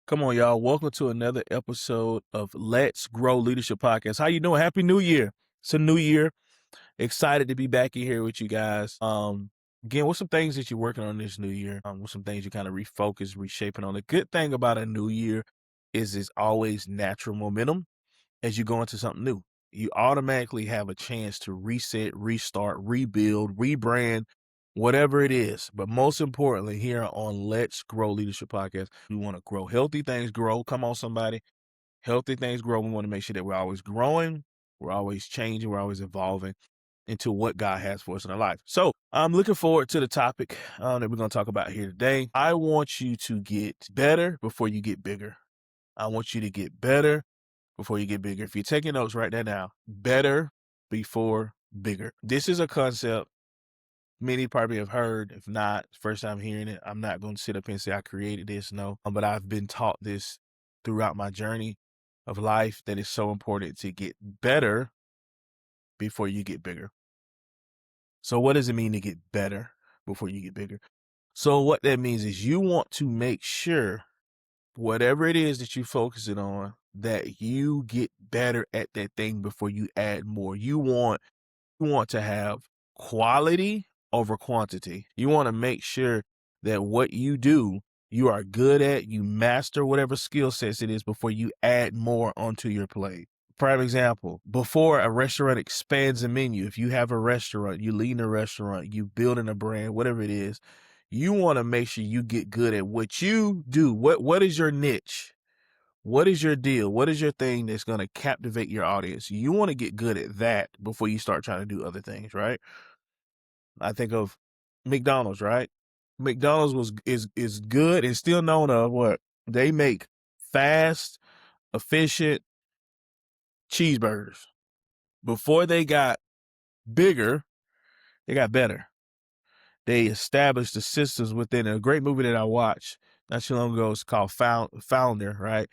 Come on, y'all. Welcome to another episode of Let's Grow Leadership Podcast. How you doing? Happy New Year. It's a new year. Excited to be back in here with you guys. Again, what's some things that you're working on this new year? What's some things you kind of refocus, reshaping on? The good thing about a new year is it's always natural momentum as you go into something new. You automatically have a chance to reset, restart, rebuild, rebrand, whatever it is. But most importantly, here on Let's Grow Leadership Podcast, we want to grow. Healthy things grow. Come on, somebody. Healthy things grow. We want to make sure that we're always growing, we're always changing, we're always evolving into what God has for us in our life. So I'm looking forward to the topic that we're going to talk about here today. I want you to get better before you get bigger. I want you to get better before you get bigger. If you're taking notes, write that down. Better before bigger. This is a concept many probably have heard. If not, first time hearing it. I'm not going to sit up and say I created this. No, but I've been taught this throughout my journey of life that it's so important to get better before you get bigger. So what does it mean to get better before you get bigger? So what that means is you want to make sure whatever it is that you're focusing on, that you get better at that thing before you add more. You want to have quality over quantity. You want to make sure that what you do, you are good at, you master whatever skill sets it is before you add more onto your plate. Prime example, before a restaurant expands a menu, if you have a restaurant, you lead a restaurant, you building a brand, whatever it is, you want to make sure you get good at what you do. What is your niche? What is your deal? What is your thing that's going to captivate your audience? You want to get good at that before you start trying to do other things, right? I think of McDonald's, right? McDonald's is good and still known of what? They make fast, efficient cheeseburgers. Before they got bigger, they got better. They established the systems within a great movie that I watched not too long ago. It's called Founder, right?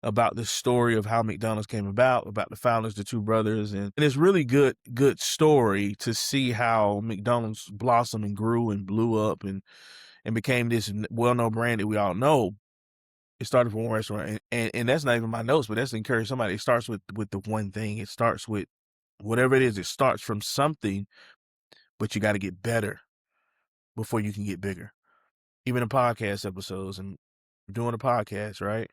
About the story of how McDonald's came about the founders, the two brothers. And it's really good story to see how McDonald's blossomed and grew and blew up and became this well-known brand that we all know. It started from one restaurant. And that's not even my notes, but that's to encourage somebody. It starts with the one thing. It starts with whatever it is. It starts from something, but you got to get better before you can get bigger. Even in podcast episodes and doing a podcast, right?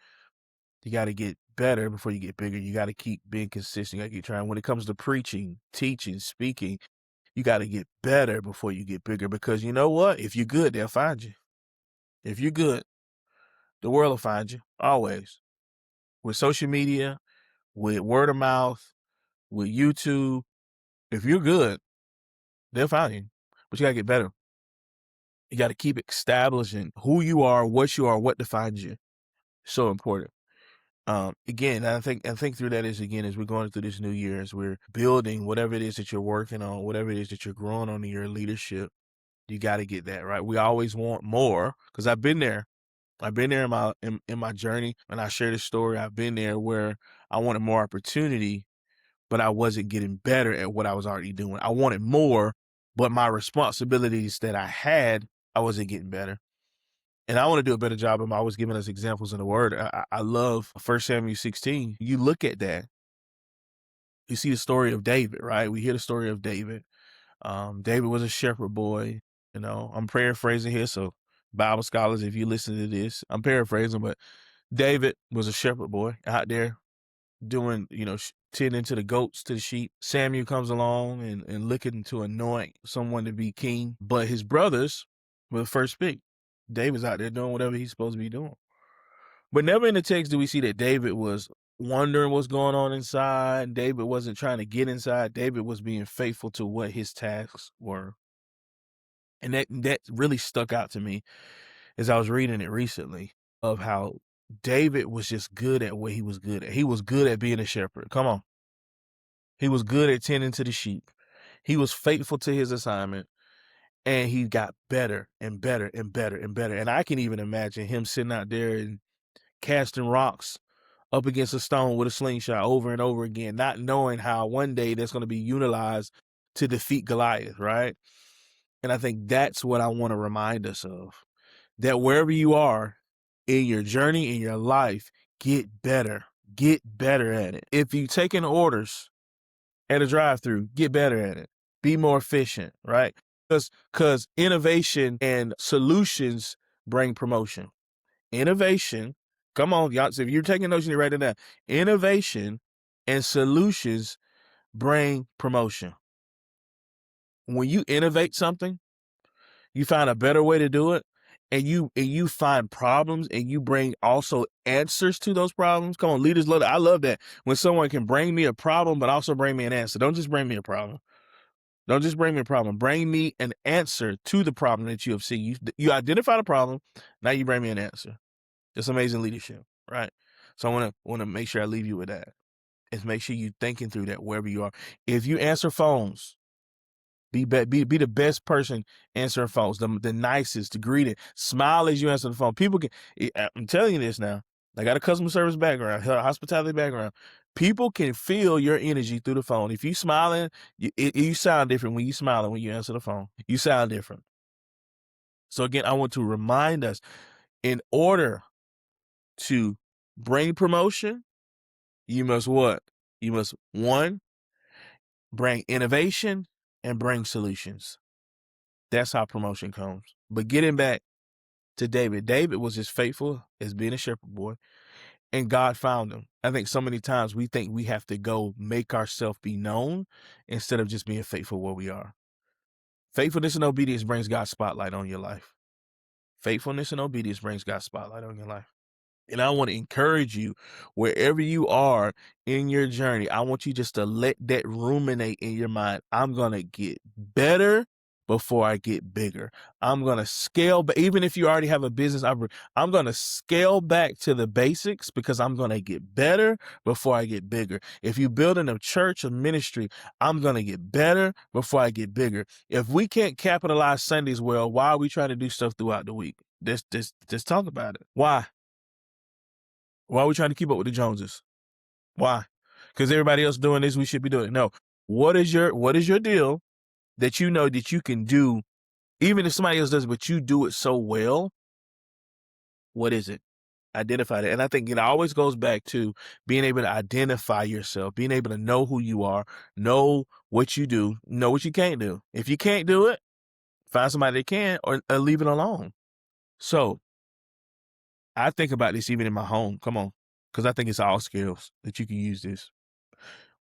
You got to get better before you get bigger. You got to keep being consistent. You got to keep trying. When it comes to preaching, teaching, speaking, you got to get better before you get bigger, because you know what? If you're good, they'll find you. If you're good, the world will find you always. With social media, with word of mouth, with YouTube, if you're good, they'll find you. But you got to get better. You got to keep establishing who you are, what defines you. So important. Again, I think through that is, again, as we're going through this new year, as we're building whatever it is that you're working on, whatever it is that you're growing on in your leadership, you got to get that right. We always want more, because I've been there. I've been there in my journey, and I share this story. I've been there where I wanted more opportunity, but I wasn't getting better at what I was already doing. I wanted more, but my responsibilities that I had, I wasn't getting better. And I want to do a better job of always giving us examples in the word. I love 1 Samuel 16. You look at that, you see the story of David, right? We hear the story of David. David was a shepherd boy. You know, I'm paraphrasing here, so Bible scholars, if you listen to this, I'm paraphrasing, but David was a shepherd boy out there doing, tending to the goats, to the sheep. Samuel comes along and looking to anoint someone to be king, but his brothers were the first pick. David's out there doing whatever he's supposed to be doing. But never in the text do we see that David was wondering what's going on inside. David wasn't trying to get inside. David was being faithful to what his tasks were. And that really stuck out to me as I was reading it recently, of how David was just good at what he was good at. He was good at being a shepherd. Come on. He was good at tending to the sheep. He was faithful to his assignment, and he got better and better and better and better. And I can even imagine him sitting out there and casting rocks up against a stone with a slingshot over and over again, not knowing how one day that's going to be utilized to defeat Goliath, right? And I think that's what I want to remind us of, that wherever you are in your journey, in your life, get better. Get better at it. If you taking orders at a drive-through, get better at it. Be more efficient, right? Because innovation and solutions bring promotion. Innovation, come on, y'all. So if you're taking notes, you need to write it down. Innovation and solutions bring promotion. When you innovate something, you find a better way to do it, and you find problems, and you bring also answers to those problems. Come on, leaders love that. I love that when someone can bring me a problem, but also bring me an answer. Don't just bring me a problem. Don't just bring me a problem. Bring me an answer to the problem that you have seen. You identify the problem. Now you bring me an answer. It's amazing leadership, right? So I want to make sure I leave you with that. Is make sure you thinking through that wherever you are. If you answer phones, be the best person answering phones, the nicest, the greeting. Smile as you answer the phone. People can. I'm telling you this now. I got a customer service background, hospitality background. People can feel your energy through the phone. If you smiling, you sound different when you smiling when you answer the phone. You sound different. So again, I want to remind us, in order to bring promotion, you must what? You must, one, bring innovation and bring solutions. That's how promotion comes. But getting back to David, David was as faithful as being a shepherd boy, and God found him. I think so many times we think we have to go make ourselves be known instead of just being faithful where we are. Faithfulness and obedience brings God's spotlight on your life. Faithfulness and obedience brings God's spotlight on your life. And I want to encourage you, wherever you are in your journey, I want you just to let that ruminate in your mind. I'm going to get better before I get bigger. I'm going to scale, but even if you already have a business, I'm going to scale back to the basics because I'm going to get better before I get bigger. If you're building a church or ministry, I'm going to get better before I get bigger. If we can't capitalize Sundays well, why are we trying to do stuff throughout the week? Just talk about it. Why? Why are we trying to keep up with the Joneses? Why? Because everybody else doing this, we should be doing it. No. What is your deal that you know that you can do, even if somebody else does it, but you do it so well? What is it? Identify that. And I think it always goes back to being able to identify yourself, being able to know who you are, know what you do, know what you can't do. If you can't do it, find somebody that can, or leave it alone. So I think about this even in my home. Come on. Because I think it's all skills that you can use this.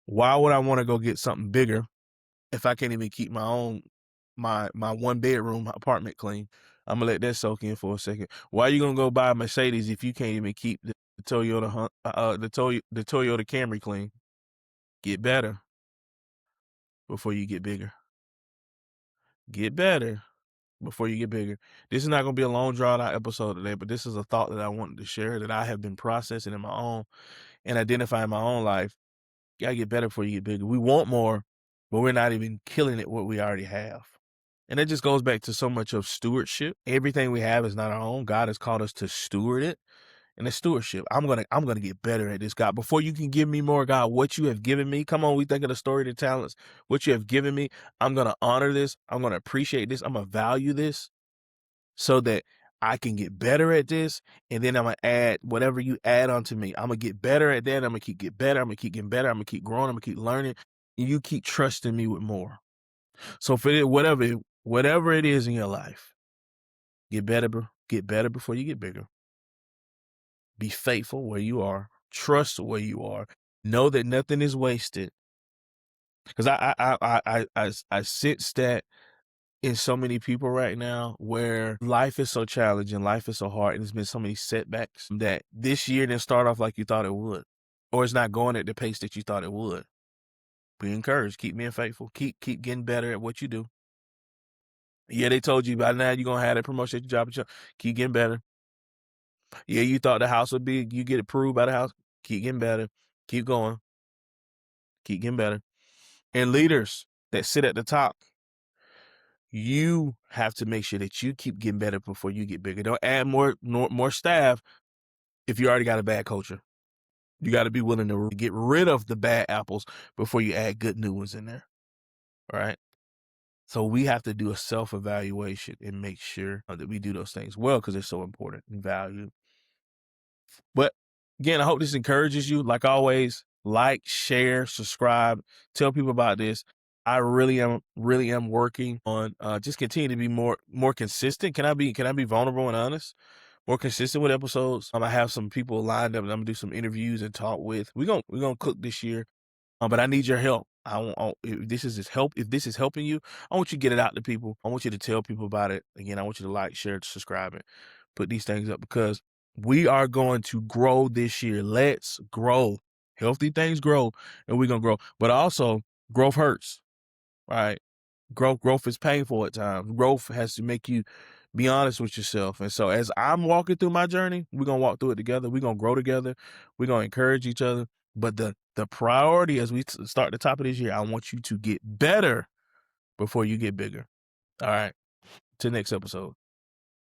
Why would I want to go get something bigger if I can't even keep my one bedroom apartment clean? I'm gonna let that soak in for a second. Why are you gonna go buy a Mercedes if you can't even keep the Toyota Camry clean? Get better before you get bigger. Get better before you get bigger. This is not gonna be a long drawn out episode today, but this is a thought that I wanted to share that I have been processing in my own and identifying my own life. You gotta get better before you get bigger. We want more, but we're not even killing it what we already have. And it just goes back to so much of stewardship. Everything we have is not our own. God has called us to steward it. And it's stewardship. I'm gonna get better at this, God. Before you can give me more, God, what you have given me. Come on, we think of the story, the talents. What you have given me, I'm gonna honor this. I'm gonna appreciate this. I'm gonna value this so that I can get better at this. And then I'm going to add whatever you add onto me. I'm going to get better at that. I'm going to keep getting better. I'm going to keep getting better. I'm going to keep growing. I'm going to keep learning. And you keep trusting me with more. So for it, whatever it is in your life, get better before you get bigger. Be faithful where you are. Trust where you are. Know that nothing is wasted. Because I sense that in so many people right now, where life is so challenging, life is so hard, and there's been so many setbacks that this year didn't start off like you thought it would, or it's not going at the pace that you thought it would. Be encouraged. Keep being faithful. Keep getting better at what you do. Yeah, they told you by now you're going to have that promotion at your job. Keep getting better. Yeah, you thought the house would be, you get approved by the house. Keep getting better. Keep going. Keep getting better. And leaders that sit at the top, you have to make sure that you keep getting better before you get bigger. Don't add more staff if you already got a bad culture. You got to be willing to get rid of the bad apples before you add good new ones in there. All right. So we have to do a self-evaluation and make sure that we do those things well because they're so important and valued. But again, I hope this encourages you. Like always, like, share, subscribe, tell people about this. I really am working on just continue to be more consistent. Can I be vulnerable and honest? More consistent with episodes. I have some people lined up and I'm gonna do some interviews and talk with. We're gonna cook this year. But I need your help. If this is helping you, I want you to get it out to people. I want you to tell people about it. Again, I want you to like, share, subscribe, and put these things up because we are going to grow this year. Let's grow. Healthy things grow, and we're gonna grow. But also, growth hurts, right? Growth is painful at times. Growth has to make you be honest with yourself. And so as I'm walking through my journey, we're gonna walk through it together. We're gonna grow together. We're gonna encourage each other. But the priority as we start the top of this year, I want you to get better before you get bigger. All right. Till next episode.